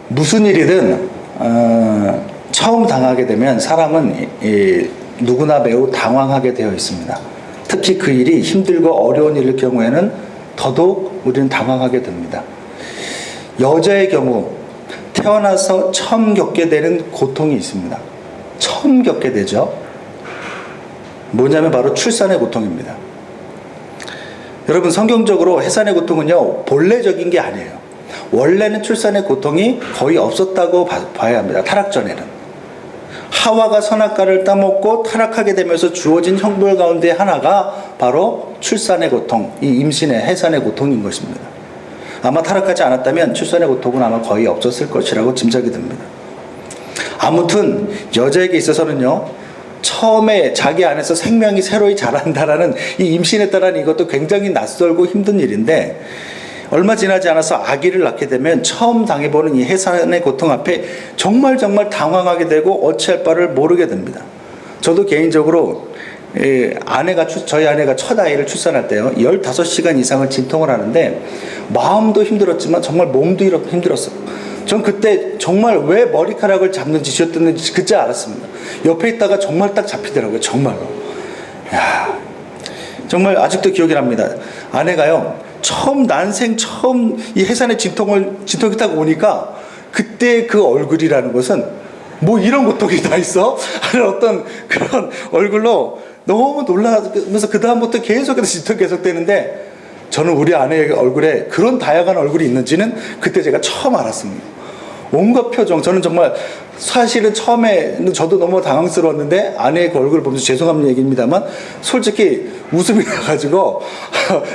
무슨 일이든 처음 당하게 되면 사람은 누구나 매우 당황하게 되어 있습니다. 특히 그 일이 힘들고 어려운 일일 경우에는 더더욱 우리는 당황하게 됩니다. 여자의 경우 태어나서 처음 겪게 되는 고통이 있습니다. 처음 겪게 되죠. 뭐냐면 바로 출산의 고통입니다. 여러분, 성경적으로 해산의 고통은요, 본래적인 게 아니에요. 원래는 출산의 고통이 거의 없었다고 봐야 합니다. 타락 전에는. 하와가 선악과를 따먹고 타락하게 되면서 주어진 형벌 가운데 하나가 바로 출산의 고통, 이 임신의 해산의 고통인 것입니다. 아마 타락하지 않았다면 출산의 고통은 아마 거의 없었을 것이라고 짐작이 듭니다. 아무튼 여자에게 있어서는요, 처음에 자기 안에서 생명이 새로이 자란다라는 이 임신에 따른 이것도 굉장히 낯설고 힘든 일인데, 얼마 지나지 않아서 아기를 낳게 되면 처음 당해보는 이 해산의 고통 앞에 정말 당황하게 되고 어찌할 바를 모르게 됩니다. 저도 개인적으로 저희 아내가 첫 아이를 출산할 때요, 15시간 이상을 진통을 하는데 마음도 힘들었지만 정말 몸도 힘들었어요. 전 그때 정말 왜 머리카락을 잡는지 쥐어뜯는지 그때 알았습니다. 옆에 있다가 정말 딱 잡히더라고요. 정말로. 야, 정말 아직도 기억이 납니다. 아내가요, 난생 처음 이 해산의 진통이 딱 오니까 그때 그 얼굴이라는 것은 뭐 이런 고통이 다 있어? 하는 어떤 그런 얼굴로 너무 놀라면서 그 다음부터 계속해서 진통이 계속되는데, 저는 우리 아내의 얼굴에 그런 다양한 얼굴이 있는지는 그때 제가 처음 알았습니다. 온갖 표정, 저는 정말 사실은 처음에는 저도 너무 당황스러웠는데 아내의 그 얼굴을 보면서 죄송한 얘기입니다만 솔직히 웃음이 나가지고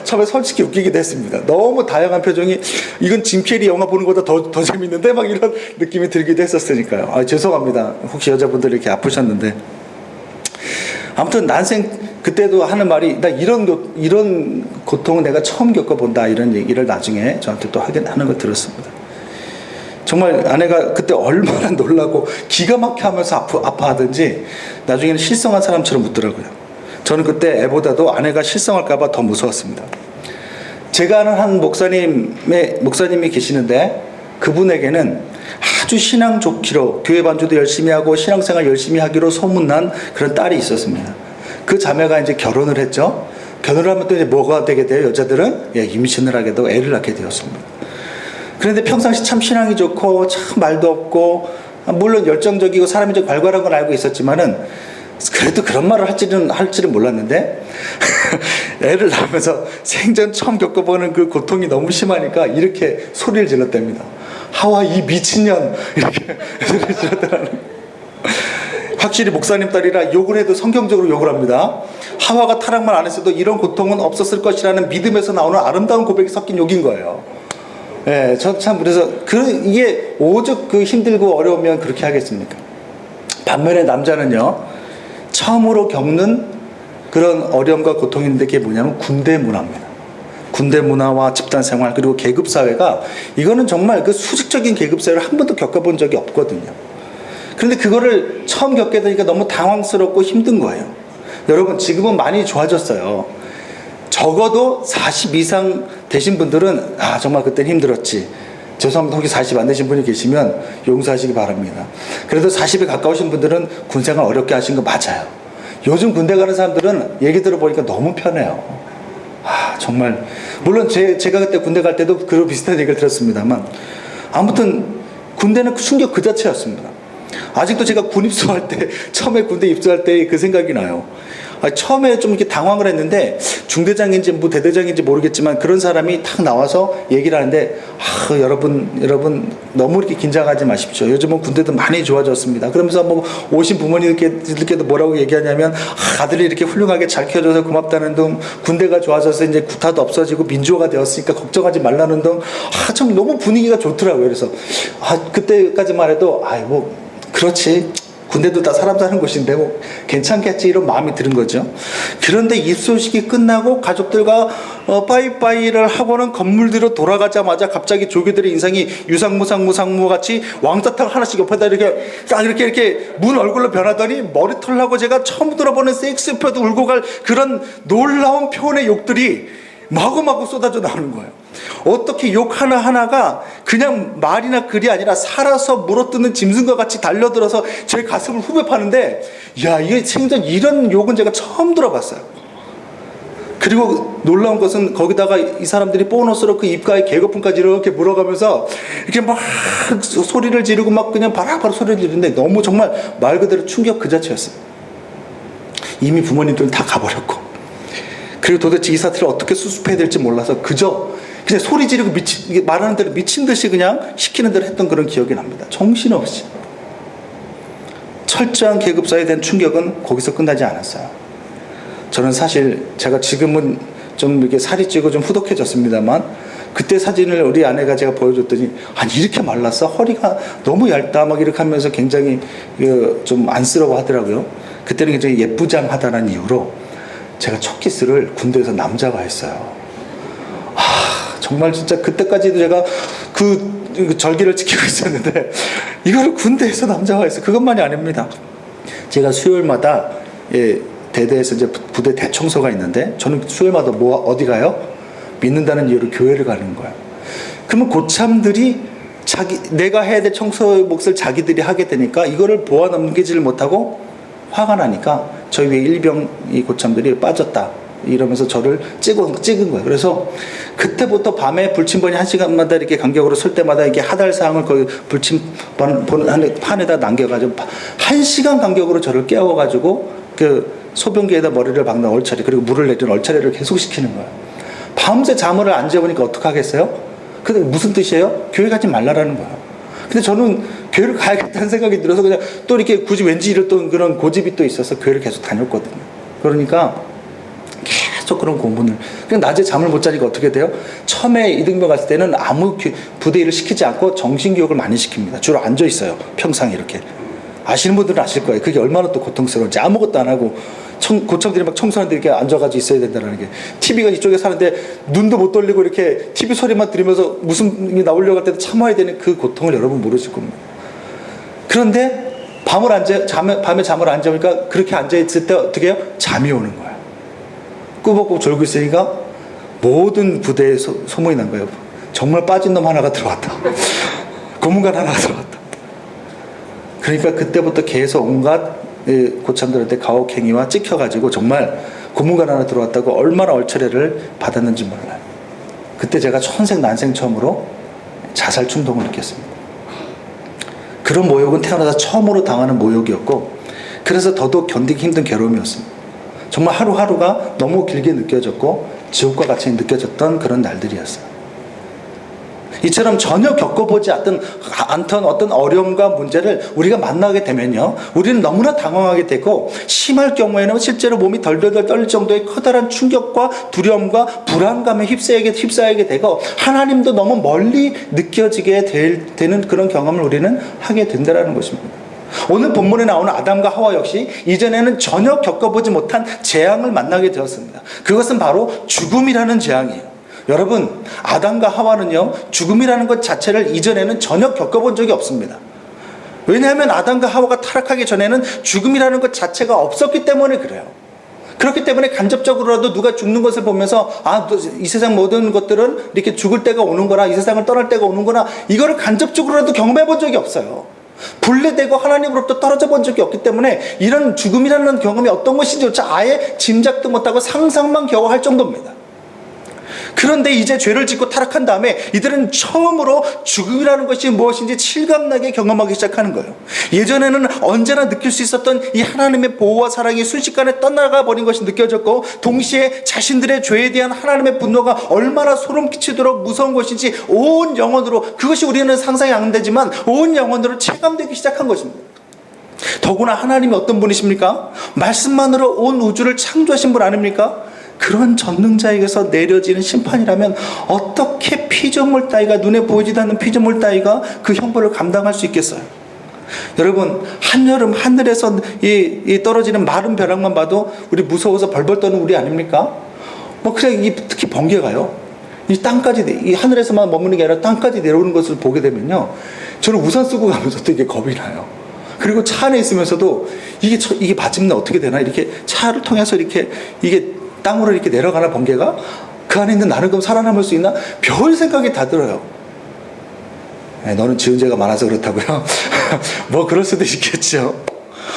처음에 솔직히 웃기기도 했습니다. 너무 다양한 표정이, 이건 짐 캐리 영화 보는 것보다 더 재밌는데 막 이런 느낌이 들기도 했었으니까요. 죄송합니다. 혹시 여자분들 이렇게 아프셨는데. 아무튼 난생 그때도 하는 말이, 나 이런 고통은 내가 처음 겪어본다, 이런 얘기를 나중에 저한테 또 하는 걸 들었습니다. 정말 아내가 그때 얼마나 놀라고 기가 막혀 하면서 아파하든지 나중에는 실성한 사람처럼 웃더라고요. 저는 그때 애보다도 아내가 실성할까봐 더 무서웠습니다. 제가 아는 한 목사님이 계시는데, 그분에게는 아주 신앙 좋기로 교회 반주도 열심히 하고 신앙생활 열심히 하기로 소문난 그런 딸이 있었습니다. 그 자매가 이제 결혼을 했죠. 결혼을 하면 또 이제 뭐가 되게 돼요? 여자들은 임신을 하게 되고 애를 낳게 되었습니다. 그런데 평상시 참 신앙이 좋고 참 말도 없고, 물론 열정적이고 사람이 좀 괄괄한 건 알고 있었지만은 그래도 그런 말을 할지는 몰랐는데 애를 낳으면서 생전 처음 겪어보는 그 고통이 너무 심하니까 이렇게 소리를 질렀답니다. 하와, 이 미친년, 이렇게 소리를 질렀다는. 확실히 목사님 딸이라 욕을 해도 성경적으로 욕을 합니다. 하와가 타락만 안 했어도 이런 고통은 없었을 것이라는 믿음에서 나오는 아름다운 고백이 섞인 욕인 거예요. 예, 저 참 그래서 이게 오죽 힘들고 어려우면 그렇게 하겠습니까? 반면에 남자는요, 처음으로 겪는 그런 어려움과 고통인데 그게 뭐냐면 군대 문화입니다. 군대 문화와 집단 생활, 그리고 계급 사회가, 이거는 정말 그 수직적인 계급 사회를 한 번도 겪어본 적이 없거든요. 그런데 그거를 처음 겪게 되니까 너무 당황스럽고 힘든 거예요. 여러분, 지금은 많이 좋아졌어요. 적어도 40 이상 되신 분들은 정말 그때는 힘들었지. 죄송합니다. 혹시 40 안 되신 분이 계시면 용서하시기 바랍니다. 그래도 40에 가까우신 분들은 군생활 어렵게 하신 거 맞아요. 요즘 군대 가는 사람들은 얘기 들어보니까 너무 편해요. 정말 물론 제가 그때 군대 갈 때도 그런 비슷한 얘기를 들었습니다만, 아무튼 군대는 충격 그 자체였습니다. 아직도 제가 군 입소할 때, 처음에 군대 입소할 때 그 생각이 나요. 처음에 좀 이렇게 당황을 했는데, 중대장인지 뭐 대대장인지 모르겠지만 그런 사람이 탁 나와서 얘기를 하는데, 여러분 너무 이렇게 긴장하지 마십시오. 요즘은 군대도 많이 좋아졌습니다. 그러면서 뭐 오신 부모님들께도 뭐라고 얘기하냐면, 아들이 이렇게 훌륭하게 잘 키워줘서 고맙다는 등, 군대가 좋아져서 이제 구타도 없어지고 민주화가 되었으니까 걱정하지 말라는 등, 참 너무 분위기가 좋더라고요. 그래서 그때까지만 해도 그렇지, 군대도 다 사람 사는 곳인데 뭐 괜찮겠지, 이런 마음이 드는 거죠. 그런데 입소식이 끝나고 가족들과 빠이빠이를 하고는 건물 뒤로 돌아가자마자 갑자기 조교들의 인상이 유상무상무상무 같이 왕자탕 하나씩 옆에다 이렇게 문 얼굴로 변하더니, 머리털하고 제가 처음 들어보는 섹스표도 울고 갈 그런 놀라운 표현의 욕들이 마구마구 쏟아져 나오는 거예요. 어떻게 욕 하나하나가 그냥 말이나 글이 아니라 살아서 물어뜯는 짐승과 같이 달려들어서 제 가슴을 후벼 파는데, 야, 이게 생전 이런 욕은 제가 처음 들어봤어요. 그리고 놀라운 것은 거기다가 이 사람들이 보너스로 그 입가에 개거품까지 이렇게 물어가면서 이렇게 막 소리를 지르고 막 그냥 바락바락 소리를 지르는데 너무 정말 말 그대로 충격 그 자체였어요. 이미 부모님들은 다 가버렸고, 그리고 도대체 이 사태를 어떻게 수습해야 될지 몰라서 그냥 소리 지르고 말하는 대로 미친 듯이 그냥 시키는 대로 했던 그런 기억이 납니다. 정신없이. 철저한 계급사에 대한 충격은 거기서 끝나지 않았어요. 저는 사실 제가 지금은 좀 이렇게 살이 찌고 좀 후덕해졌습니다만, 그때 사진을 우리 아내가 제가 보여줬더니, 아니 이렇게 말랐어? 허리가 너무 얇다 막 이렇게 하면서 굉장히 좀 안쓰러워 하더라고요. 그때는 굉장히 예쁘장하다는 이유로 제가 첫 키스를 군대에서 남자가 했어요. 정말 진짜 그때까지도 제가 그 절기를 지키고 있었는데 이거를 군대에서 남자가 했어요. 그것만이 아닙니다. 제가 수요일마다 대대에서 이제 부대 대청소가 있는데, 저는 수요일마다 어디 가요? 믿는다는 이유로 교회를 가는 거예요. 그러면 고참들이 내가 해야 될 청소 몫을 자기들이 하게 되니까 이거를 보아 넘기지를 못하고 화가 나니까 저희 위에 일병 이 고참들이 빠졌다 이러면서 저를 찍은 거예요. 그래서 그때부터 밤에 불침번이 1시간마다 이렇게 간격으로 설 때마다 이게 하달사항을 거기 불침번 판에다 남겨가지고 1시간 간격으로 저를 깨워가지고 그 소변기에다 머리를 박는 얼차례, 그리고 물을 내리는 얼차례를 계속 시키는 거예요. 밤새 잠을 안 재우니까 어떡하겠어요? 근데 무슨 뜻이에요? 교회 가지 말라라는 거예요. 근데 저는 교회를 가야겠다는 생각이 들어서 그냥 또 이렇게 굳이 왠지 이랬던 그런 고집이 또 있어서 교회를 계속 다녔거든요. 그러니까 계속 그런 공부를, 그냥 낮에 잠을 못 자니까 어떻게 돼요? 처음에 이등병 갔을 때는 아무 부대 일을 시키지 않고 정신교육을 많이 시킵니다. 주로 앉아 있어요. 평상에 이렇게. 아시는 분들은 아실 거예요. 그게 얼마나 또 고통스러운지. 아무것도 안 하고 고참들이 막 청소하는데 이렇게 앉아가지고 있어야 된다는 게, TV가 이쪽에 사는데 눈도 못 돌리고 이렇게 TV 소리만 들으면서 무슨 게 나오려고 할 때도 참아야 되는 그 고통을 여러분 모르실 겁니다. 그런데 밤에 잠을 안 자니까 그렇게 앉아있을 때 어떻게 해요? 잠이 오는 거예요. 꾸벅꾸벅 졸고 있으니까 모든 부대에 소문이 난 거예요. 정말 빠진 놈 하나가 들어왔다. 고문관 하나가 들어왔다. 그러니까 그때부터 계속 온갖 고참들한테 가혹행위와 찍혀가지고 정말 고문관 하나 들어왔다고 얼마나 얼차례를 받았는지 몰라요. 그때 제가 천생난생 처음으로 자살 충동을 느꼈습니다. 그런 모욕은 태어나서 처음으로 당하는 모욕이었고, 그래서 더더욱 견디기 힘든 괴로움이었습니다. 정말 하루하루가 너무 길게 느껴졌고 지옥과 같이 느껴졌던 그런 날들이었어요. 이처럼 전혀 겪어보지 않던 어떤 어려움과 문제를 우리가 만나게 되면요, 우리는 너무나 당황하게 되고, 심할 경우에는 실제로 몸이 덜덜덜 떨릴 정도의 커다란 충격과 두려움과 불안감에 휩싸이게 되고, 하나님도 너무 멀리 느껴지게 되는 그런 경험을 우리는 하게 된다는 것입니다. 오늘 본문에 나오는 아담과 하와 역시 이전에는 전혀 겪어보지 못한 재앙을 만나게 되었습니다. 그것은 바로 죽음이라는 재앙이에요. 여러분, 아담과 하와는요, 죽음이라는 것 자체를 이전에는 전혀 겪어본 적이 없습니다. 왜냐하면 아담과 하와가 타락하기 전에는 죽음이라는 것 자체가 없었기 때문에 그래요. 그렇기 때문에 간접적으로라도 누가 죽는 것을 보면서, 이 세상 모든 것들은 이렇게 죽을 때가 오는 거나 이 세상을 떠날 때가 오는 거나, 이거를 간접적으로라도 경험해 본 적이 없어요. 분리되고 하나님으로부터 떨어져 본 적이 없기 때문에 이런 죽음이라는 경험이 어떤 것인지조차 아예 짐작도 못하고 상상만 겨우 할 정도입니다. 그런데 이제 죄를 짓고 타락한 다음에 이들은 처음으로 죽음이라는 것이 무엇인지 실감나게 경험하기 시작하는 거예요. 예전에는 언제나 느낄 수 있었던 이 하나님의 보호와 사랑이 순식간에 떠나가 버린 것이 느껴졌고, 동시에 자신들의 죄에 대한 하나님의 분노가 얼마나 소름 끼치도록 무서운 것인지 온 영혼으로, 그것이 우리는 상상이 안 되지만 온 영혼으로 체감되기 시작한 것입니다. 더구나 하나님이 어떤 분이십니까? 말씀만으로 온 우주를 창조하신 분 아닙니까? 그런 전능자에게서 내려지는 심판이라면 어떻게 피조물 따위가, 눈에 보이지도 않는 피조물 따위가 그 형벌을 감당할 수 있겠어요? 여러분, 한여름 하늘에서 이 떨어지는 마른 벼락만 봐도 우리 무서워서 벌벌 떠는 우리 아닙니까? 그냥 특히 번개가요, 이 땅까지, 이 하늘에서만 머무는 게 아니라 땅까지 내려오는 것을 보게 되면요, 저는 우산 쓰고 가면서도 이게 겁이 나요. 그리고 차 안에 있으면서도 이게 맞으면 어떻게 되나, 이렇게 차를 통해서 이게 땅으로 이렇게 내려가나 번개가, 그 안에 있는 나는 그럼 살아남을 수 있나? 별 생각이 다 들어요. 너는 지은 죄가 많아서 그렇다고요? 뭐 그럴 수도 있겠죠.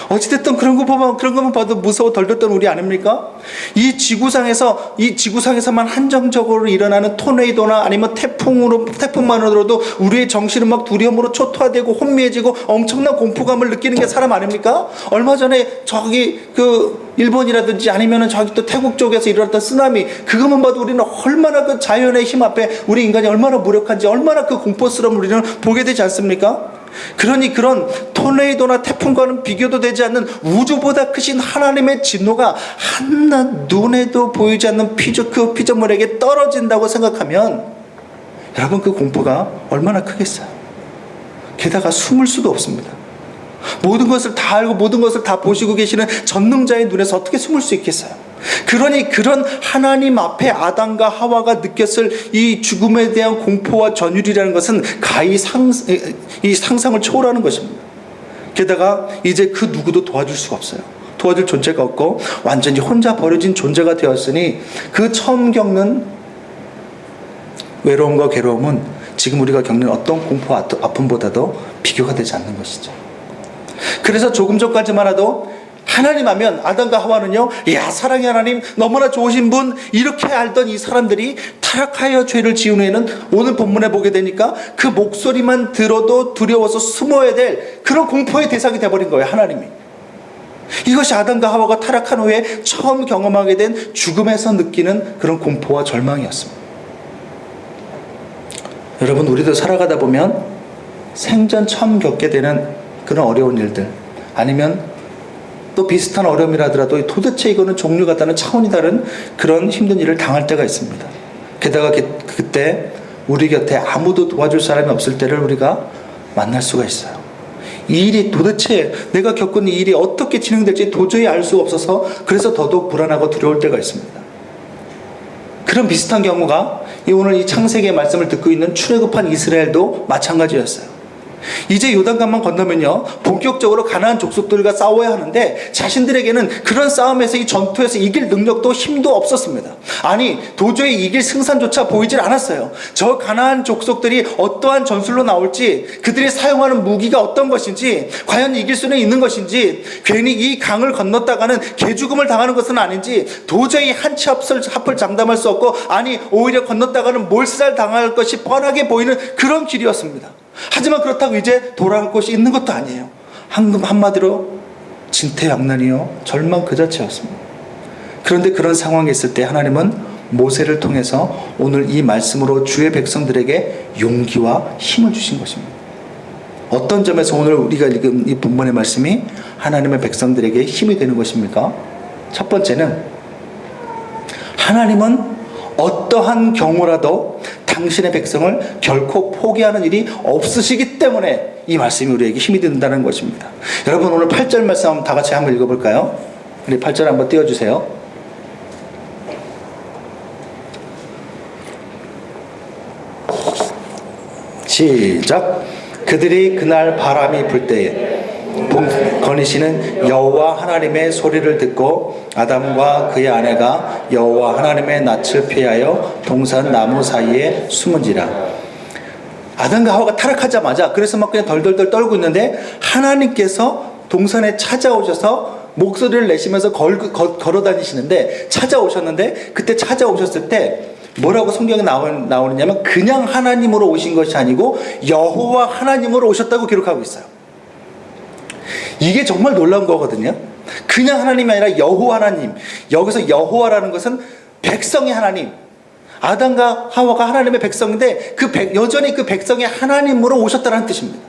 어찌됐든 그런 것만 봐도 무서워 덜덜 떠는 우리 아닙니까? 이 지구상에서만 한정적으로 일어나는 토네이도나 아니면 태풍만으로도 우리의 정신은 막 두려움으로 초토화되고 혼미해지고 엄청난 공포감을 느끼는 게 사람 아닙니까? 얼마 전에 저기 일본이라든지 아니면은 저기 또 태국 쪽에서 일어났던 쓰나미, 그것만 봐도 우리는 얼마나 그 자연의 힘 앞에 우리 인간이 얼마나 무력한지, 얼마나 그 공포스러움을 우리는 보게 되지 않습니까? 그러니 그런 토네이도나 태풍과는 비교도 되지 않는 우주보다 크신 하나님의 진노가 한낱 눈에도 보이지 않는 그 피조물에게 떨어진다고 생각하면 여러분, 그 공포가 얼마나 크겠어요. 게다가 숨을 수도 없습니다. 모든 것을 다 알고 모든 것을 다 보시고 계시는 전능자의 눈에서 어떻게 숨을 수 있겠어요. 그러니 그런 하나님 앞에 아담과 하와가 느꼈을 이 죽음에 대한 공포와 전율이라는 것은 가히 이 상상을 초월하는 것입니다. 게다가 이제 그 누구도 도와줄 수가 없어요. 도와줄 존재가 없고 완전히 혼자 버려진 존재가 되었으니 그 처음 겪는 외로움과 괴로움은 지금 우리가 겪는 어떤 공포 아픔보다도 비교가 되지 않는 것이죠. 그래서 조금 전까지만 해도 하나님 하면 아담과 하와는요, 야, 사랑의 하나님, 너무나 좋으신 분, 이렇게 알던 이 사람들이 타락하여 죄를 지은 후에는 오늘 본문에 보게 되니까 그 목소리만 들어도 두려워서 숨어야 될 그런 공포의 대상이 되어버린 거예요, 하나님이. 이것이 아담과 하와가 타락한 후에 처음 경험하게 된 죽음에서 느끼는 그런 공포와 절망이었습니다. 여러분, 우리도 살아가다 보면 생전 처음 겪게 되는 그런 어려운 일들, 아니면 또 비슷한 어려움이라 하더라도 도대체 이거는 종류가 다른 차원이 다른 그런 힘든 일을 당할 때가 있습니다. 게다가 그때 우리 곁에 아무도 도와줄 사람이 없을 때를 우리가 만날 수가 있어요. 이 일이 도대체 내가 겪은 이 일이 어떻게 진행될지 도저히 알 수가 없어서 그래서 더더욱 불안하고 두려울 때가 있습니다. 그런 비슷한 경우가 오늘 이 창세기의 말씀을 듣고 있는 출애굽한 이스라엘도 마찬가지였어요. 이제 요단강만 건너면요, 본격적으로 가나안 족속들과 싸워야 하는데 자신들에게는 그런 싸움에서 이 전투에서 이길 능력도 힘도 없었습니다. 아니, 도저히 이길 승산조차 보이질 않았어요. 저 가나안 족속들이 어떠한 전술로 나올지, 그들이 사용하는 무기가 어떤 것인지, 과연 이길 수는 있는 것인지, 괜히 이 강을 건넜다가는 개죽음을 당하는 것은 아닌지 도저히 한치 앞을 장담할 수 없고, 아니 오히려 건넜다가는 몰살 당할 것이 뻔하게 보이는 그런 길이었습니다. 하지만 그렇다고 이제 돌아갈 곳이 있는 것도 아니에요. 한마디로 진퇴양난이요, 절망 그 자체였습니다. 그런데 그런 상황에 있을 때 하나님은 모세를 통해서 오늘 이 말씀으로 주의 백성들에게 용기와 힘을 주신 것입니다. 어떤 점에서 오늘 우리가 읽은 이 본문의 말씀이 하나님의 백성들에게 힘이 되는 것입니까? 첫 번째는, 하나님은 어떠한 경우라도 당신의 백성을 결코 포기하는 일이 없으시기 때문에 이 말씀이 우리에게 힘이 된다는 것입니다. 여러분, 오늘 8절 말씀 다 같이 한번 읽어볼까요? 우리 8절 한번 띄워주세요. 시작. 그들이 그날 바람이 불 때에 거니시는 여호와 하나님의 소리를 듣고 아담과 그의 아내가 여호와 하나님의 낯을 피하여 동산 나무 사이에 숨은지라. 아담과 하와가 타락하자마자 그래서 막 그냥 덜덜덜 떨고 있는데 하나님께서 동산에 찾아오셔서 목소리를 내시면서 걸어 다니시는데 찾아오셨는데, 그때 찾아오셨을 때 뭐라고 성경에 나오느냐면 그냥 하나님으로 오신 것이 아니고 여호와 하나님으로 오셨다고 기록하고 있어요. 이게 정말 놀라운 거거든요. 그냥 하나님이 아니라 여호와 하나님. 여기서 여호와라는 것은 백성의 하나님. 아담과 하와가 하나님의 백성인데 여전히 그 백성의 하나님으로 오셨다는 뜻입니다.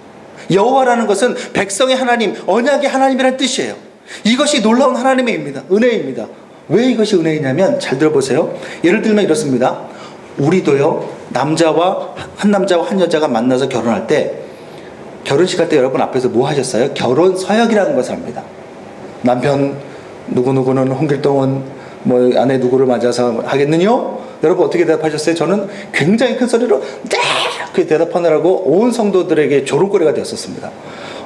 여호와라는 것은 백성의 하나님, 언약의 하나님이라는 뜻이에요. 이것이 놀라운 하나님의 은혜입니다. 왜 이것이 은혜이냐면, 잘 들어보세요. 예를 들면 이렇습니다. 우리도요, 한 남자와 한 여자가 만나서 결혼할 때, 결혼식 할 때 여러분 앞에서 뭐 하셨어요? 결혼 서약이라는 것을 합니다. 남편 누구누구는 홍길동은 뭐 아내 누구를 맞아서 하겠느뇨? 여러분 어떻게 대답하셨어요? 저는 굉장히 큰 소리로 네! 그렇게 대답하느라고 온 성도들에게 조롱거리가 되었었습니다.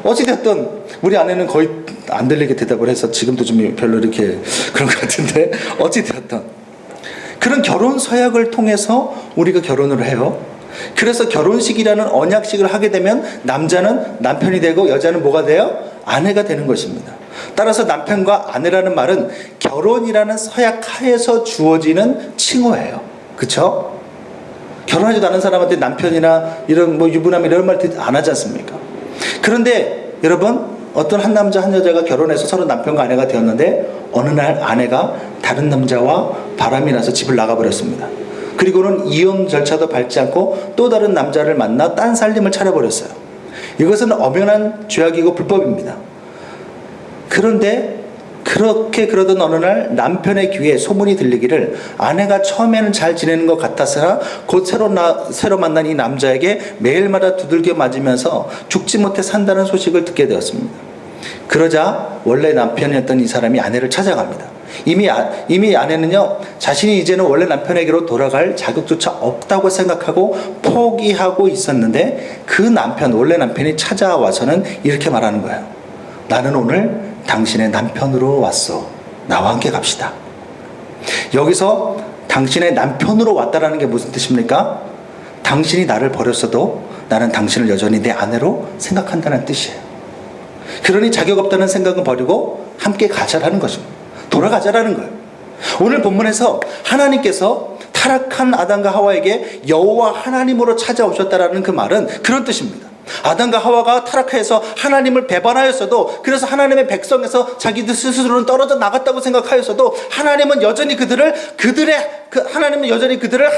어찌됐든 우리 아내는 거의 안 들리게 대답을 해서 지금도 좀 별로 이렇게 그런 것 같은데, 어찌되었든 그런 결혼 서약을 통해서 우리가 결혼을 해요. 그래서 결혼식이라는 언약식을 하게 되면 남자는 남편이 되고 여자는 뭐가 돼요? 아내가 되는 것입니다. 따라서 남편과 아내라는 말은 결혼이라는 서약 하에서 주어지는 칭호예요. 그렇죠? 결혼하지도 않은 사람한테 남편이나 이런 뭐 유부남 이런 말 안 하지 않습니까? 그런데 여러분, 어떤 한 남자 한 여자가 결혼해서 서로 남편과 아내가 되었는데 어느 날 아내가 다른 남자와 바람이 나서 집을 나가버렸습니다. 그리고는 이혼 절차도 밟지 않고 또 다른 남자를 만나 딴 살림을 차려버렸어요. 이것은 엄연한 죄악이고 불법입니다. 그런데 그렇게 그러던 어느 날 남편의 귀에 소문이 들리기를 아내가 처음에는 잘 지내는 것 같았으나 곧 새로 만난 이 남자에게 매일마다 두들겨 맞으면서 죽지 못해 산다는 소식을 듣게 되었습니다. 그러자 원래 남편이었던 이 사람이 아내를 찾아갑니다. 이미 아내는요, 자신이 이제는 원래 남편에게로 돌아갈 자격조차 없다고 생각하고 포기하고 있었는데 그 남편, 원래 남편이 찾아와서는 이렇게 말하는 거예요. 나는 오늘 당신의 남편으로 왔어. 나와 함께 갑시다. 여기서 당신의 남편으로 왔다라는 게 무슨 뜻입니까? 당신이 나를 버렸어도 나는 당신을 여전히 내 아내로 생각한다는 뜻이에요. 그러니 자격 없다는 생각은 버리고 함께 가자라는 거죠. 돌아가자라는 거예요. 오늘 본문에서 하나님께서 타락한 아담과 하와에게 여호와 하나님으로 찾아오셨다라는 그 말은 그런 뜻입니다. 아담과 하와가 타락해서 하나님을 배반하였어도, 그래서 하나님의 백성에서 자기들 스스로는 떨어져 나갔다고 생각하였어도 하나님은 여전히 그들을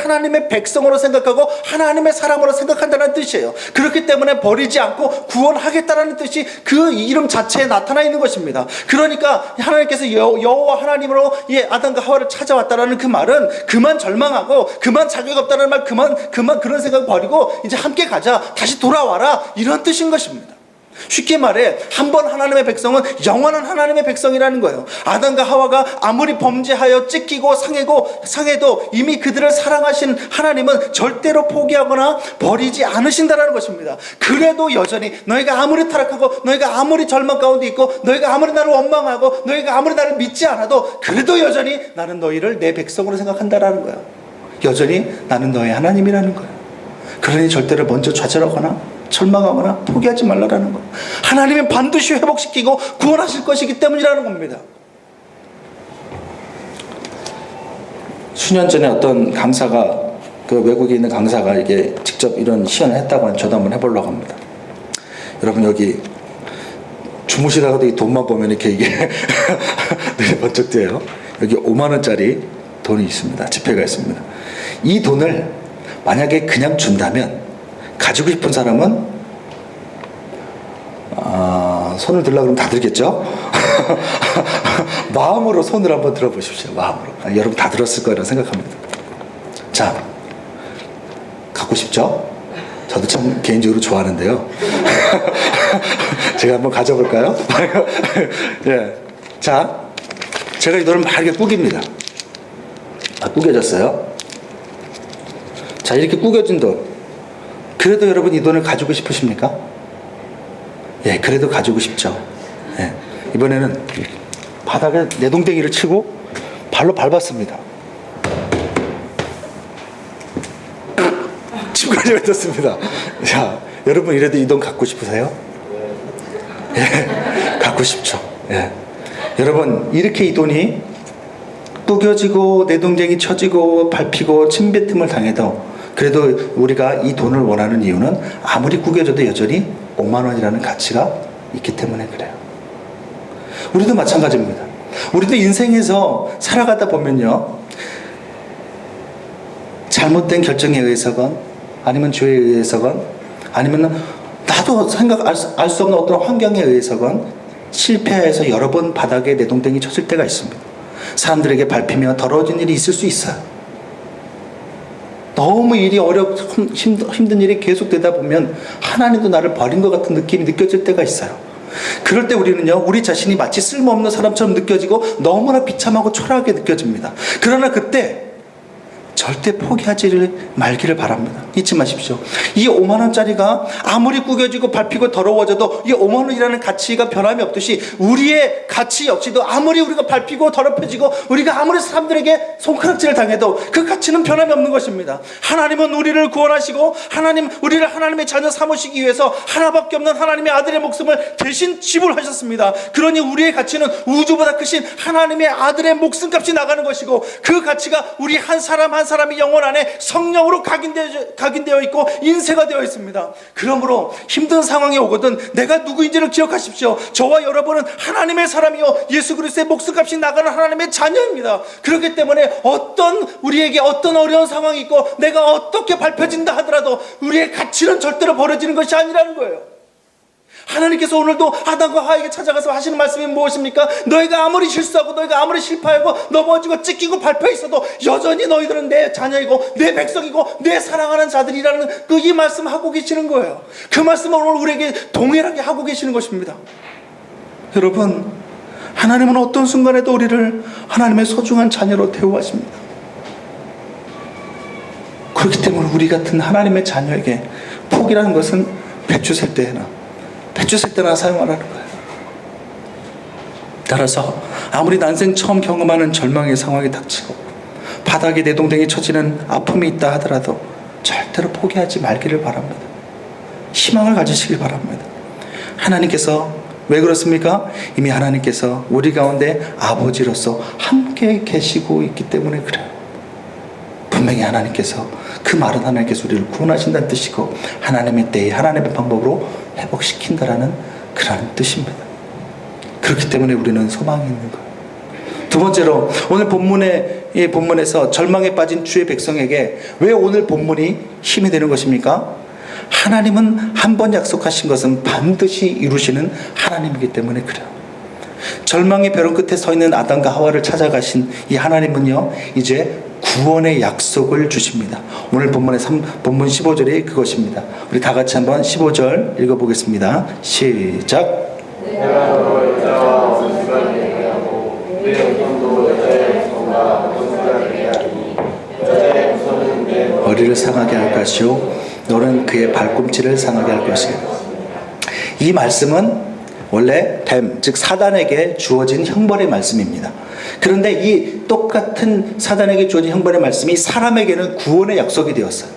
하나님의 백성으로 생각하고 하나님의 사람으로 생각한다는 뜻이에요. 그렇기 때문에 버리지 않고 구원하겠다라는 뜻이 그 이름 자체에 나타나 있는 것입니다. 그러니까 하나님께서 여호와 하나님으로 아담과 하와를 찾아왔다라는 그 말은 그만 절망하고 그만 자격 없다는 말, 그만 그런 생각 버리고 이제 함께 가자, 다시 돌아와라, 이런 뜻인 것입니다. 쉽게 말해 한 번 하나님의 백성은 영원한 하나님의 백성이라는 거예요. 아담과 하와가 아무리 범죄하여 찢기고 상해도 이미 그들을 사랑하신 하나님은 절대로 포기하거나 버리지 않으신다는 것입니다. 그래도 여전히 너희가 아무리 타락하고 너희가 아무리 절망 가운데 있고 너희가 아무리 나를 원망하고 너희가 아무리 나를 믿지 않아도 그래도 여전히 나는 너희를 내 백성으로 생각한다라는 거예요. 여전히 나는 너의 하나님이라는 거예요. 그러니 절대로 먼저 좌절하거나 절망하거나 포기하지 말라라는 것. 하나님은 반드시 회복시키고 구원하실 것이기 때문이라는 겁니다. 수년 전에 어떤 강사가, 그 외국에 있는 강사가 이게 직접 이런 시연을 했다고 하는, 저도 한번 해보려고 합니다. 여러분, 여기 주무시다가도 이 돈만 보면 이렇게 이게 번쩍 뛰어요. 여기 5만 원짜리 돈이 있습니다. 지폐가 있습니다. 이 돈을 만약에 그냥 준다면 가지고 싶은 사람은 손을 들려고 그러면 다 들겠죠? 마음으로 손을 한번 들어보십시오. 마음으로. 여러분 다 들었을 거라고 생각합니다. 자, 갖고 싶죠? 저도 참 개인적으로 좋아하는데요. 제가 한번 가져볼까요? 예. 자, 제가 이 돈을 막 이렇게 꾸깁니다. 꾸겨졌어요. 자, 이렇게 꾸겨진 돈. 그래도 여러분 이 돈을 가지고 싶으십니까? 예, 그래도 가지고 싶죠. 예, 이번에는 바닥에 내동댕이를 치고 발로 밟았습니다. 침까지 뱉었습니다. 자, 여러분 이래도 이 돈 갖고 싶으세요? 예, 갖고 싶죠. 예. 여러분, 이렇게 이 돈이 꾸겨지고 내동댕이 쳐지고 밟히고 침뱉음을 당해도 그래도 우리가 이 돈을 원하는 이유는 아무리 구겨져도 여전히 5만 원이라는 가치가 있기 때문에 그래요. 우리도 마찬가지입니다. 우리도 인생에서 살아가다 보면요, 잘못된 결정에 의해서건 아니면 죄에 의해서건 아니면 나도 알 수 없는 어떤 환경에 의해서건 실패해서 여러 번 바닥에 내동댕이 쳤을 때가 있습니다. 사람들에게 밟히며 더러워진 일이 있을 수 있어요. 너무 일이 힘든 일이 계속되다 보면 하나님도 나를 버린 것 같은 느낌이 느껴질 때가 있어요. 그럴 때 우리는요, 우리 자신이 마치 쓸모없는 사람처럼 느껴지고 너무나 비참하고 초라하게 느껴집니다. 그러나 그때 절대 포기하지 말기를 바랍니다. 잊지 마십시오. 이 5만 원짜리가 아무리 구겨지고 밟히고 더러워져도 이 5만 원이라는 가치가 변함이 없듯이 우리의 가치 역시도 아무리 우리가 밟히고 더럽혀지고 우리가 아무리 사람들에게 손가락질을 당해도 그 가치는 변함이 없는 것입니다. 하나님은 우리를 구원하시고 우리를 하나님의 자녀 삼으시기 위해서 하나밖에 없는 하나님의 아들의 목숨을 대신 지불하셨습니다. 그러니 우리의 가치는 우주보다 크신 하나님의 아들의 목숨값이 나가는 것이고, 그 가치가 우리 한 사람 한 사람의 영혼 안에 성령으로 각인되어 있고 인쇄가 되어 있습니다. 그러므로 힘든 상황이 오거든 내가 누구인지를 기억하십시오. 저와 여러분은 하나님의 사람이요 예수 그리스도의 목숨값이 나가는 하나님의 자녀입니다. 그렇기 때문에 우리에게 어떤 어려운 상황이 있고 내가 어떻게 밟혀진다 하더라도 우리의 가치는 절대로 버려지는 것이 아니라는 거예요. 하나님께서 오늘도 아담과 하와에게 찾아가서 하시는 말씀이 무엇입니까? 너희가 아무리 실수하고 너희가 아무리 실패하고 넘어지고 찢기고 밟혀 있어도 여전히 너희들은 내 자녀이고 내 백성이고 내 사랑하는 자들이라는 이 말씀을 하고 계시는 거예요. 그 말씀을 오늘 우리에게 동일하게 하고 계시는 것입니다. 여러분, 하나님은 어떤 순간에도 우리를 하나님의 소중한 자녀로 대우하십니다. 그렇기 때문에 우리 같은 하나님의 자녀에게 포기라는 것은 배추 셀 때나 사용하라는 거예요. 따라서 아무리 난생 처음 경험하는 절망의 상황이 닥치고 바닥에 내동댕이 쳐지는 아픔이 있다 하더라도 절대로 포기하지 말기를 바랍니다. 희망을 가지시길 바랍니다. 하나님께서 왜 그렇습니까? 이미 하나님께서 우리 가운데 아버지로서 함께 계시고 있기 때문에 그래요. 분명히 하나님께서, 그 말은 하나님께서 우리를 구원하신다는 뜻이고 하나님의 때에 하나님의 방법으로 회복시킨다라는 그런 뜻입니다. 그렇기 때문에 우리는 소망이 있는 거예요. 두 번째로, 오늘 본문에서 절망에 빠진 주의 백성에게 왜 오늘 본문이 힘이 되는 것입니까? 하나님은 한 번 약속하신 것은 반드시 이루시는 하나님이기 때문에 그래요. 절망의 벼랑 끝에 서 있는 아담과 하와를 찾아가신 이 하나님은요, 이제 구원의 약속을 주십니다. 오늘 본문 15절이 그것입니다. 우리 다 같이 한번 15절 읽어보겠습니다. 시작. 내가 너를 여자와 원수가 되게 하고 내 영혼도 여자의 후손과 원수가 되게 하리니 여자의 후손은 내 머리를 상하게 할 것이요 너는 그의 발꿈치를 상하게 할 것이다. 이 말씀은 원래 즉 사단에게 주어진 형벌의 말씀입니다. 그런데 이 똑같은 사단에게 주어진 형벌의 말씀이 사람에게는 구원의 약속이 되었어요.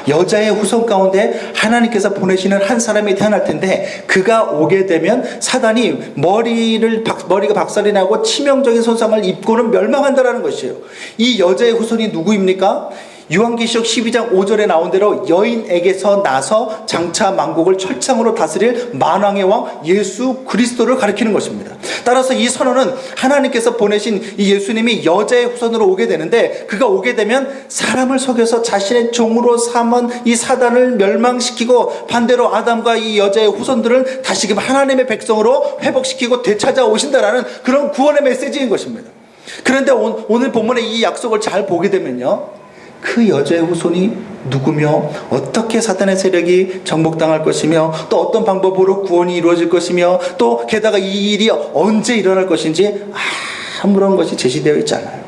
여자의 후손 가운데 하나님께서 보내시는 한 사람이 태어날 텐데, 그가 오게 되면 사단이 머리가 박살이 나고 치명적인 손상을 입고는 멸망한다라는 것이에요. 이 여자의 후손이 누구입니까? 요한계시록 12장 5절에 나온 대로 여인에게서 나서 장차 만국을 철창으로 다스릴 만왕의 왕 예수 그리스도를 가리키는 것입니다. 따라서 이 선언은 하나님께서 보내신 이 예수님이 여자의 후손으로 오게 되는데, 그가 오게 되면 사람을 속여서 자신의 종으로 삼은 이 사단을 멸망시키고 반대로 아담과 이 여자의 후손들을 다시금 하나님의 백성으로 회복시키고 되찾아오신다라는 그런 구원의 메시지인 것입니다. 그런데 오늘 본문의 이 약속을 잘 보게 되면요, 그 여자의 후손이 누구며 어떻게 사단의 세력이 정복당할 것이며 또 어떤 방법으로 구원이 이루어질 것이며 또 게다가 이 일이 언제 일어날 것인지 아무런 것이 제시되어 있지 않아요.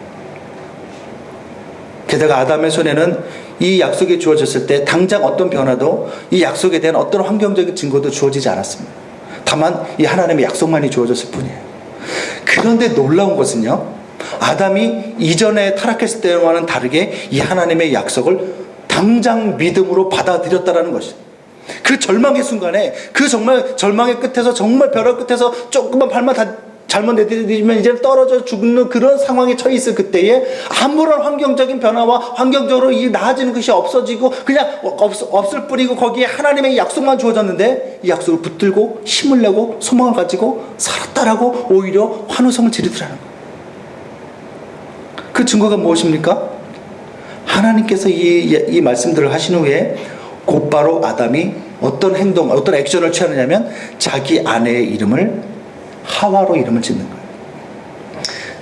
게다가 아담의 손에는 이 약속이 주어졌을 때 당장 어떤 변화도, 이 약속에 대한 어떤 환경적인 증거도 주어지지 않았습니다. 다만 이 하나님의 약속만이 주어졌을 뿐이에요. 그런데 놀라운 것은요, 아담이 이전에 타락했을 때와는 다르게 이 하나님의 약속을 당장 믿음으로 받아들였다라는 것이죠. 그 절망의 순간에, 그 정말 절망의 끝에서, 정말 벼락 끝에서 조금만 발만 잘못 내디디면 이제 떨어져 죽는 그런 상황에 처해 있을 그때에 아무런 환경적인 변화와 환경적으로 이 나아지는 것이 없어지고 그냥 없을 뿐이고 거기에 하나님의 약속만 주어졌는데, 이 약속을 붙들고 힘을 내고 소망을 가지고 살았다라고 오히려 환호성을 지르더라는 거예요. 그 증거가 무엇입니까? 하나님께서 이 말씀들을 하신 후에 곧바로 아담이 어떤 행동, 어떤 액션을 취하느냐면 자기 아내의 이름을 하와로 이름을 짓는 거예요.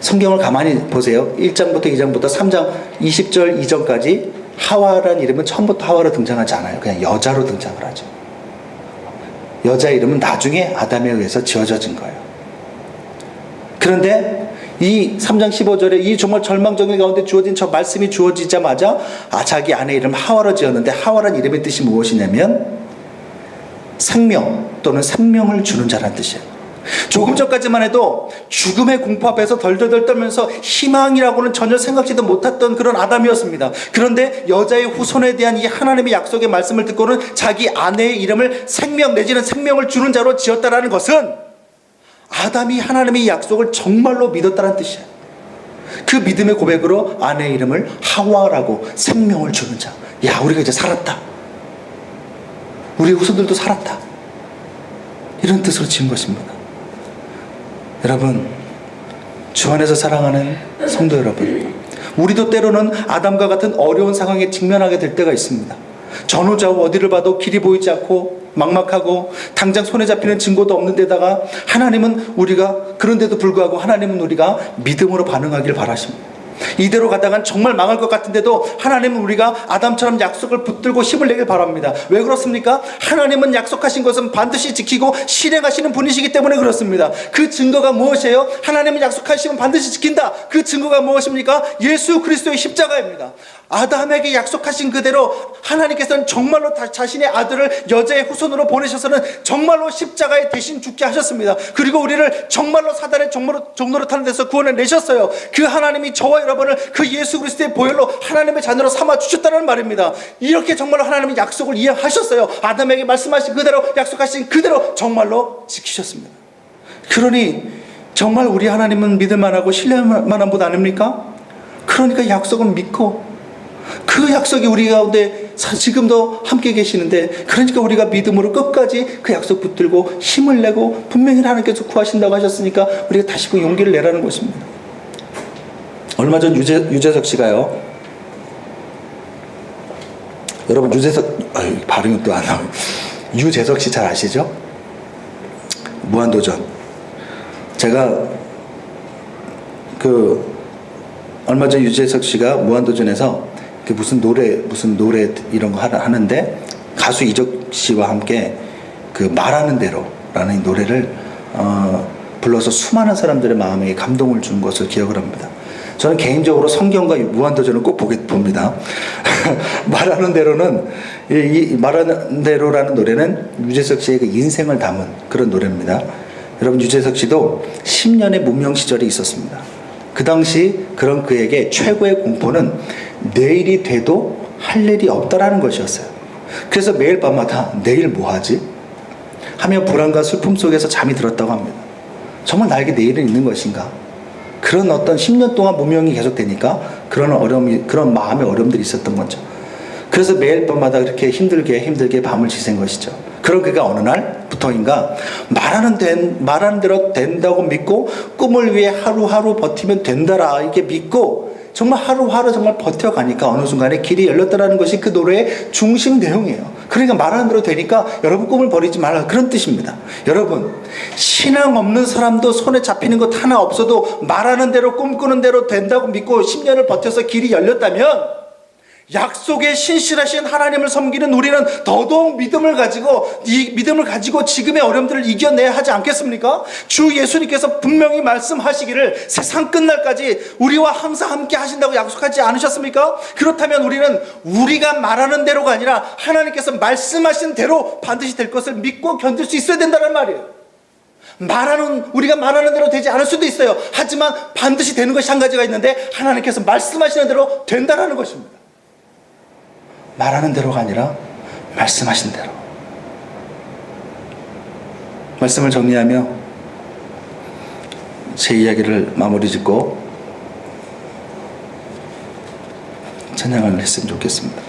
성경을 가만히 보세요. 1장부터 2장부터 3장 20절 이전까지 하와라는 이름은 처음부터 하와로 등장하지 않아요. 그냥 여자로 등장을 하죠. 여자 이름은 나중에 아담에 의해서 지어져진 거예요. 그런데 이 3장 15절에 이 정말 절망적인 가운데 주어진 저 말씀이 주어지자마자 자기 아내 이름 하와로 지었는데, 하와란 이름의 뜻이 무엇이냐면 생명 또는 생명을 주는 자란 뜻이에요. 조금 전까지만 해도 죽음의 공포 앞에서 덜덜덜 떨면서 희망이라고는 전혀 생각지도 못했던 그런 아담이었습니다. 그런데 여자의 후손에 대한 이 하나님의 약속의 말씀을 듣고는 자기 아내의 이름을 생명 내지는 생명을 주는 자로 지었다라는 것은 아담이 하나님의 약속을 정말로 믿었다는 뜻이에요. 그 믿음의 고백으로 아내의 이름을 하와라고, 생명을 주는 자. 야, 우리가 이제 살았다. 우리 후손들도 살았다. 이런 뜻으로 지은 것입니다. 여러분, 주 안에서 사랑하는 성도 여러분, 우리도 때로는 아담과 같은 어려운 상황에 직면하게 될 때가 있습니다. 전후좌우 어디를 봐도 길이 보이지 않고 막막하고 당장 손에 잡히는 증거도 없는 데다가 하나님은 우리가, 그런데도 불구하고 하나님은 우리가 믿음으로 반응하길 바라십니다. 이대로 가다간 정말 망할 것 같은데도 하나님은 우리가 아담처럼 약속을 붙들고 힘을 내길 바랍니다. 왜 그렇습니까? 하나님은 약속하신 것은 반드시 지키고 실행하시는 분이시기 때문에 그렇습니다. 그 증거가 무엇이에요? 하나님은 약속하시면 반드시 지킨다. 그 증거가 무엇입니까? 예수 그리스도의 십자가입니다. 아담에게 약속하신 그대로 하나님께서는 정말로 자신의 아들을 여자의 후손으로 보내셔서는 정말로 십자가에 대신 죽게 하셨습니다. 그리고 우리를 정말로 사단의 종로로 타는 데서 구원해내셨어요. 그 하나님이 저와 여러분을 그 예수 그리스도의 보혈로 하나님의 자녀로 삼아주셨다는 말입니다. 이렇게 정말로 하나님의 약속을 이행하셨어요. 아담에게 말씀하신 그대로, 약속하신 그대로 정말로 지키셨습니다. 그러니 정말 우리 하나님은 믿을만하고 신뢰할만한 분 아닙니까? 그러니까 약속은 믿고, 그 약속이 우리 가운데 지금도 함께 계시는데, 그러니까 우리가 믿음으로 끝까지 그 약속 붙들고 힘을 내고, 분명히 하나님께서 구하신다고 하셨으니까 우리가 다시 그 용기를 내라는 것입니다. 얼마 전 유재석 씨가요, 여러분 발음이 또 안 나와요. 유재석 씨 잘 아시죠? 무한도전. 제가 얼마 전 유재석 씨가 무한도전에서 무슨 노래 이런 거 하는데, 가수 이적 씨와 함께 말하는 대로라는 노래를 불러서 수많은 사람들의 마음에 감동을 준 것을 기억을 합니다. 저는 개인적으로 성경과 무한도전을 꼭 봅니다. 말하는 대로는, 이 말하는 대로라는 노래는 유재석 씨의 그 인생을 담은 그런 노래입니다. 여러분, 유재석 씨도 10년의 무명 시절이 있었습니다. 그 당시 그런 그에게 최고의 공포는 내일이 돼도 할 일이 없다라는 것이었어요. 그래서 매일 밤마다 내일 뭐 하지? 하며 불안과 슬픔 속에서 잠이 들었다고 합니다. 정말 나에게 내일은 있는 것인가? 그런 어떤 10년 동안 무명이 계속되니까 그런 마음의 어려움들이 있었던 거죠. 그래서 매일 밤마다 그렇게 힘들게 밤을 지샌 것이죠. 그런 그가 어느 날부터인가 말하는 대로 된다고 믿고, 꿈을 위해 하루하루 버티면 된다라 이렇게 믿고 정말 하루하루 정말 버텨가니까 어느 순간에 길이 열렸다라는 것이 그 노래의 중심 내용이에요. 그러니까 말하는 대로 되니까 여러분 꿈을 버리지 말라, 그런 뜻입니다. 여러분, 신앙 없는 사람도 손에 잡히는 것 하나 없어도 말하는 대로 꿈꾸는 대로 된다고 믿고 10년을 버텨서 길이 열렸다면, 약속에 신실하신 하나님을 섬기는 우리는 더더욱 믿음을 가지고 지금의 어려움들을 이겨내야 하지 않겠습니까? 주 예수님께서 분명히 말씀하시기를 세상 끝날까지 우리와 항상 함께 하신다고 약속하지 않으셨습니까? 그렇다면 우리는 우리가 말하는 대로가 아니라 하나님께서 말씀하신 대로 반드시 될 것을 믿고 견딜 수 있어야 된다는 말이에요. 우리가 말하는 대로 되지 않을 수도 있어요. 하지만 반드시 되는 것이 한 가지가 있는데, 하나님께서 말씀하시는 대로 된다는 것입니다. 말하는 대로가 아니라 말씀하신 대로. 말씀을 정리하며 제 이야기를 마무리 짓고 찬양을 했으면 좋겠습니다.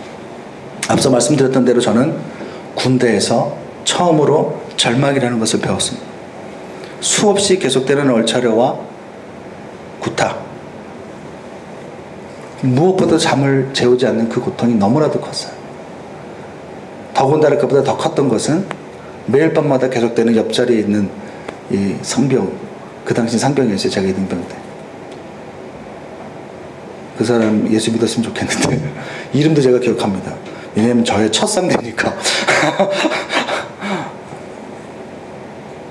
앞서 말씀드렸던 대로 저는 군대에서 처음으로 절망이라는 것을 배웠습니다. 수없이 계속되는 얼차려와 구타, 무엇보다 잠을 재우지 않는 그 고통이 너무나도 컸어요. 더군다나 그보다 더 컸던 것은 매일 밤마다 계속되는 옆자리에 있는 이 상병, 그 당시 상병이었어요. 제가 이등병 때. 그 사람 예수 믿었으면 좋겠는데 이름도 제가 기억합니다. 왜냐하면 저의 첫 상대니까.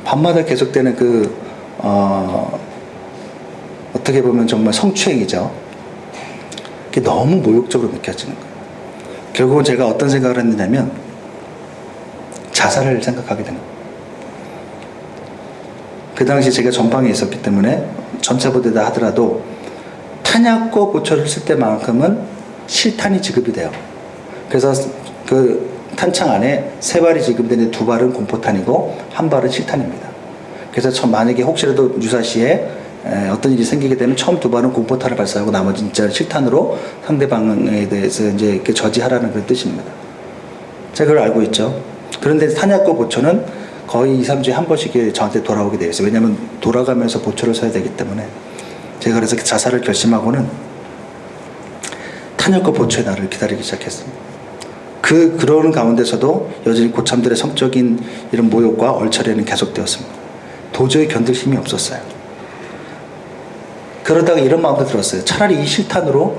밤마다 계속되는 어떤 어떻게 보면 정말 성추행이죠. 그게 너무 모욕적으로 느껴지는 거예요. 결국은 제가 어떤 생각을 했느냐면 자살을 생각하게 된 거예요. 그 당시 제가 전방에 있었기 때문에 전차부대다 하더라도 탄약고 보초를 쓸 때만큼은 실탄이 지급이 돼요. 그래서 그 탄창 안에 3발이 지급되는데 2발은 공포탄이고 1발은 실탄입니다. 그래서 만약에 혹시라도 유사시에 어떤 일이 생기게 되면 처음 2발은 공포탄을 발사하고 나머지 진짜 실탄으로 상대방에 대해서 이제 이렇게 저지하라는 그런 뜻입니다. 제가 그걸 알고 있죠. 그런데 탄약고 보초는 거의 2, 3주에 한 번씩 저한테 돌아오게 되어 있어요. 왜냐하면 돌아가면서 보초를 써야 되기 때문에. 제가 그래서 자살을 결심하고는 탄약고 보초의 날을 기다리기 시작했습니다. 그런 가운데서도 여전히 고참들의 성적인 이런 모욕과 얼처리는 계속되었습니다. 도저히 견딜 힘이 없었어요. 그러다가 이런 마음도 들었어요. 차라리 이 실탄으로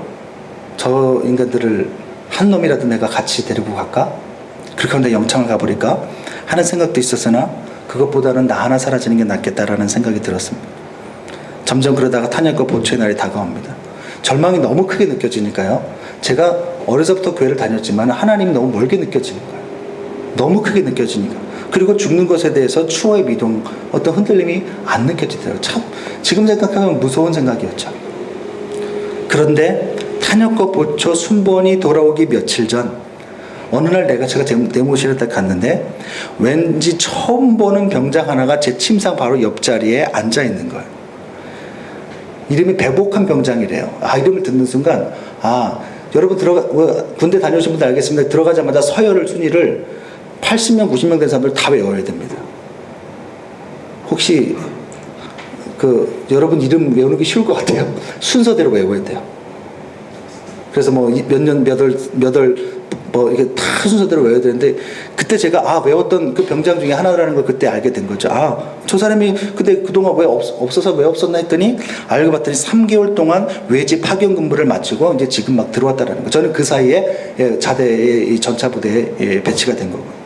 저 인간들을 한 놈이라도 내가 같이 데리고 갈까? 그렇게 하면 내가 영창을 가버릴까? 하는 생각도 있었으나 그것보다는 나 하나 사라지는 게 낫겠다라는 생각이 들었습니다. 점점 그러다가 탄약과 보초의 날이 다가옵니다. 절망이 너무 크게 느껴지니까요. 제가 어려서부터 교회를 다녔지만 하나님이 너무 멀게 느껴지는 거예요. 너무 크게 느껴지니까. 그리고 죽는 것에 대해서 추호의 미동, 어떤 흔들림이 안 느껴지더라고요. 참 지금 생각하면 무서운 생각이었죠. 그런데 탄약과 보초 순번이 돌아오기 며칠 전 어느 날 제가 대모실에 딱 갔는데 왠지 처음 보는 병장 하나가 제 침상 바로 옆자리에 앉아 있는 거예요. 이름이 배복한 병장이래요. 이름을 듣는 순간 여러분 군대 다녀오신 분들 알겠습니다. 들어가자마자 서열을 순위를 80명 90명 된 사람들 다 외워야 됩니다. 혹시 여러분 이름 외우는 게 쉬울 것 같아요. 순서대로 외워야 돼요. 그래서 이게 다 순서대로 외워야 되는데 그때 제가 외웠던 그 병장 중에 하나라는 걸 그때 알게 된 거죠. 저 사람이 근데 그동안 왜 없어서 왜 없었나 했더니 알고 봤더니 3개월 동안 외지 파견 근무를 마치고 이제 지금 막 들어왔다라는 거. 저는 그 사이에 자대의 전차부대에 배치가 된 거고.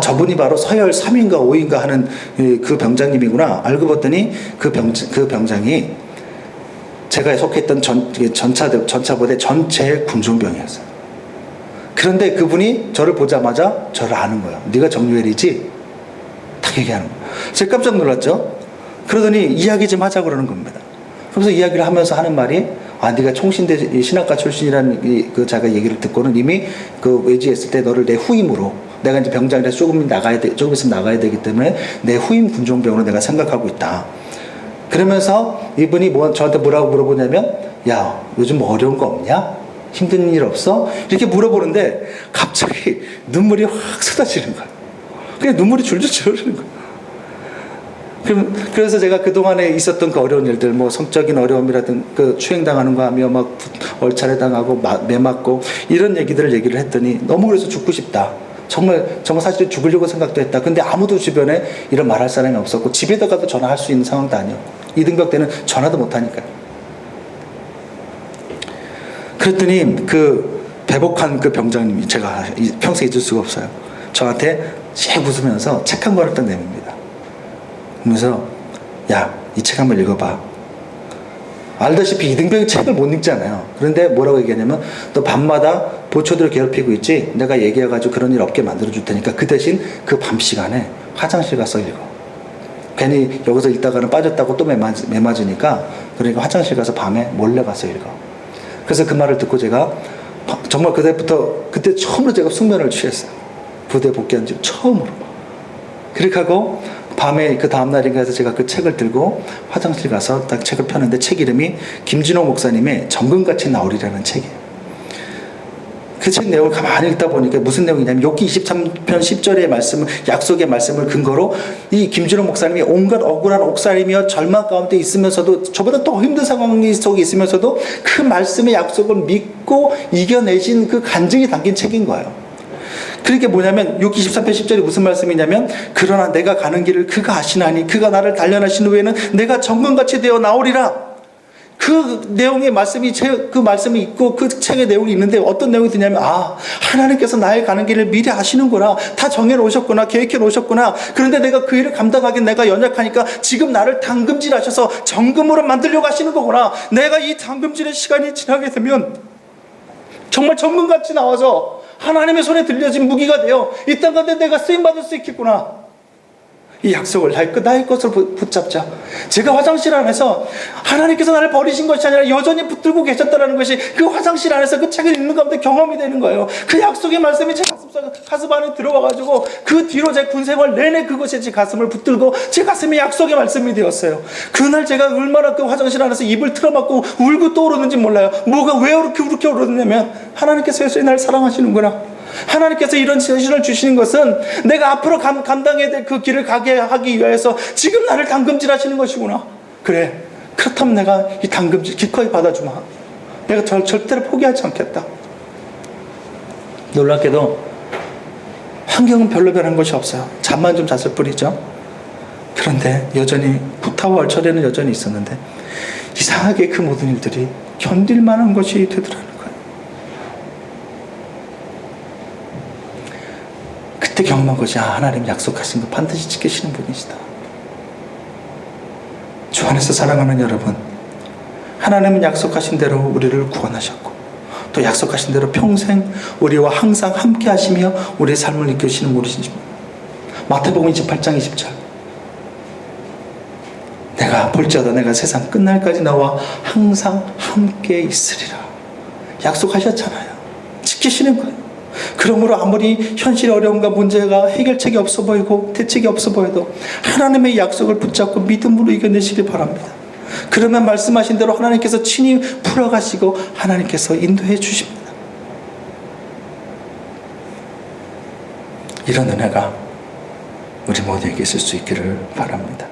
저분이 바로 서열 3인가 5인가 하는 그 병장님이구나. 알고 봤더니 그 병장이 제가 속했던 전차부대 전체의 군종병이었어요. 그런데 그분이 저를 보자마자 저를 아는 거예요. 네가 정유엘이지? 딱 얘기하는 거예요. 제가 깜짝 놀랐죠. 그러더니 이야기 좀 하자고 그러는 겁니다. 그래서 이야기를 하면서 하는 말이 네가 총신대 신학과 출신이라는 제가 얘기를 듣고는 이미 외지했을 때 너를 내 후임으로 내가 이제 병장이라서 조금 있으면 나가야 되기 때문에 내 후임 군종병으로 내가 생각하고 있다. 그러면서 이분이 저한테 뭐라고 물어보냐면 요즘 뭐 어려운 거 없냐? 힘든 일 없어? 이렇게 물어보는데 갑자기 눈물이 확 쏟아지는 거예요. 그냥 눈물이 줄줄 흐르는 거예요. 그래서 제가 그동안에 있었던 그 어려운 일들, 성적인 어려움이라든 추행당하는 거 하며 얼차례 당하고 매 맞고 이런 얘기를 했더니 너무 그래서 죽고 싶다. 정말 사실 죽으려고 생각도 했다. 근데 아무도 주변에 이런 말할 사람이 없었고 집에다가도 전화할 수 있는 상황도 아니었고 이등병 때는 전화도 못 하니까요. 그랬더니 배복한 병장님이 제가 평생 잊을 수가 없어요. 저한테 씩 웃으면서 책 한 권을 딱 내밉니다. 그러면서 이 책 한번 읽어봐. 알다시피 이등병이 책을 못 읽잖아요. 그런데 뭐라고 얘기하냐면 너 밤마다 보초들을 괴롭히고 있지? 내가 얘기해가지고 그런 일 없게 만들어줄 테니까 그 대신 그 밤 시간에 화장실 가서 읽어. 괜히 여기서 읽다가는 빠졌다고 또 매맞으니까 그러니까 화장실 가서 밤에 몰래 가서 읽어. 그래서 그 말을 듣고 제가 정말 그때 처음으로 제가 숙면을 취했어요. 부대 복귀한 지 처음으로. 그렇게 하고 밤에 그 다음날인가 해서 제가 그 책을 들고 화장실 가서 딱 책을 펴는데 책 이름이 김진호 목사님의 정금같이 나오리라는 책이에요. 그 책 내용을 가만히 읽다 보니까 무슨 내용이냐면 욥기 23편 10절의 말씀을 약속의 말씀을 근거로 이 김진호 목사님이 온갖 억울한 옥살이며 절망 가운데 있으면서도 저보다 더 힘든 상황 속에 있으면서도 그 말씀의 약속을 믿고 이겨내신 그 간증이 담긴 책인 거예요. 그게 뭐냐면 6기 13편 10절이 무슨 말씀이냐면 그러나 내가 가는 길을 그가 아시나니 그가 나를 단련하신 후에는 내가 정금같이 되어 나오리라. 그 내용의 말씀이 그 말씀이 있고 그 책의 내용이 있는데 어떤 내용이 드냐면 하나님께서 나의 가는 길을 미리 아시는구나. 다 정해 놓으셨구나. 계획해 놓으셨구나. 그런데 내가 그 일을 감당하기엔 내가 연약하니까 지금 나를 당금질 하셔서 정금으로 만들려고 하시는 거구나. 내가 이 당금질의 시간이 지나게 되면 정말 정금같이 나와서 하나님의 손에 들려진 무기가 되어 이 땅 가운데 내가 쓰임받을 수 있겠구나. 이 약속을 나의 것을 붙잡자. 제가 화장실 안에서 하나님께서 나를 버리신 것이 아니라 여전히 붙들고 계셨다는 것이 그 화장실 안에서 그 책을 읽는 가운데 경험이 되는 거예요. 그 약속의 말씀이 제 가슴 안에 들어와가지고 그 뒤로 제 군생활 내내 그것이 제 가슴을 붙들고 제 가슴에 약속의 말씀이 되었어요. 그날 제가 얼마나 그 화장실 안에서 입을 틀어막고 울고 또 오르는지 몰라요. 뭐가 왜 그렇게 오르느냐면 하나님께서 여전히 나를 사랑하시는구나. 하나님께서 이런 현실을 주시는 것은 내가 앞으로 감당해야 될 그 길을 가게 하기 위해서 지금 나를 당금질 하시는 것이구나. 그래, 그렇다면 내가 이 당금질 기꺼이 받아주마. 내가 절대로 포기하지 않겠다. 놀랍게도 환경은 별로 변한 것이 없어요. 잠만 좀 잤을 뿐이죠. 그런데 여전히 구타와 얼처리는 여전히 있었는데 이상하게 그 모든 일들이 견딜 만한 것이 되더라는 거예요. 그때 경험한 것이 하나님 약속하신 거 반드시 지키시는 분이시다. 주 안에서 사랑하는 여러분, 하나님은 약속하신 대로 우리를 구원하셨고 또 약속하신 대로 평생 우리와 항상 함께 하시며 우리의 삶을 이끄시는 분이십니다. 마태복음 28장 20절, 내가 볼지어다 내가 세상 끝날까지 너와 항상 함께 있으리라. 약속하셨잖아요. 지키시는 거예요. 그러므로 아무리 현실의 어려움과 문제가 해결책이 없어 보이고 대책이 없어 보여도 하나님의 약속을 붙잡고 믿음으로 이겨내시길 바랍니다. 그러면 말씀하신 대로 하나님께서 친히 풀어가시고 하나님께서 인도해 주십니다. 이런 은혜가 우리 모두에게 있을 수 있기를 바랍니다.